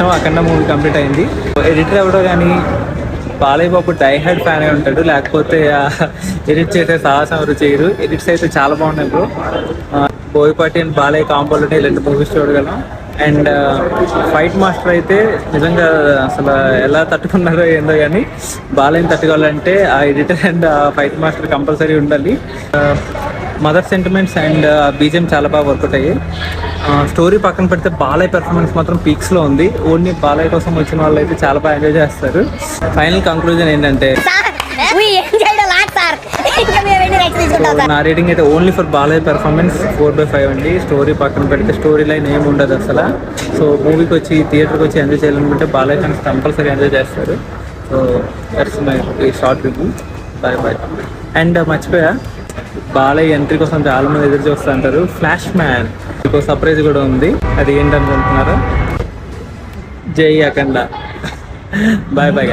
చూసాం. అఖండ movie complete అయింది. Editor ఎవడో కానీ బాలయ్య బాబు డైహార్డ్ ఫ్యాన్ అయి ఉంటాడు, లేకపోతే ఎడిట్ చేసే సాహసం ఎవరు చేయరు. ఎడిట్స్ అయితే చాలా బాగున్నాయి బ్రో. బోయపాటి అండ్ బాలయ్య కాంపోలోనే ఇలాంటి మూవీస్ చూడగలం. అండ్ ఫైట్ మాస్టర్ అయితే నిజంగా అసలు ఎలా తట్టుకున్నారో ఏందో కానీ బాలయ్యని తట్టుకోవాలంటే ఆ ఎడిటర్ అండ్ ఆ ఫైట్ మాస్టర్ కంపల్సరీ ఉండాలి. మదర్ సెంటిమెంట్స్ అండ్ బీజిఎం చాలా బాగా వర్కౌట్ అయ్యాయి. స్టోరీ పక్కన పెడితే బాలయ్య పెర్ఫార్మెన్స్ మాత్రం పీక్స్లో ఉంది. ఓన్లీ బాలయ్య కోసం వచ్చిన వాళ్ళు అయితే చాలా బాగా ఎంజాయ్ చేస్తారు. ఫైనల్ కంక్లూజన్ ఏంటంటే నా రేటింగ్ అయితే ఓన్లీ ఫర్ బాలయ్య పెర్ఫార్మెన్స్ 4/5 అండి. స్టోరీ పక్కన పెడితే స్టోరీ లైన్ ఏమి ఉండదు అసలు. సో మూవీకి వచ్చి థియేటర్కి వచ్చి ఎంజాయ్ చేయాలనుకుంటే బాలయ్య ఫ్యాన్స్ కంపల్సరీ ఎంజాయ్ చేస్తారు. So that's my short review. Bye bye. And మర్చిపోయా, బాలయ్య ఎంట్రీ కోసం చాలా మంది ఎదురు చూస్తూ అంటారు. ఫ్లాష్ మ్యాన్ ఇంకో సర్ప్రైజ్ కూడా ఉంది. అది ఏంటనుకుంటున్నారా? జై అఖండ. Bye bye.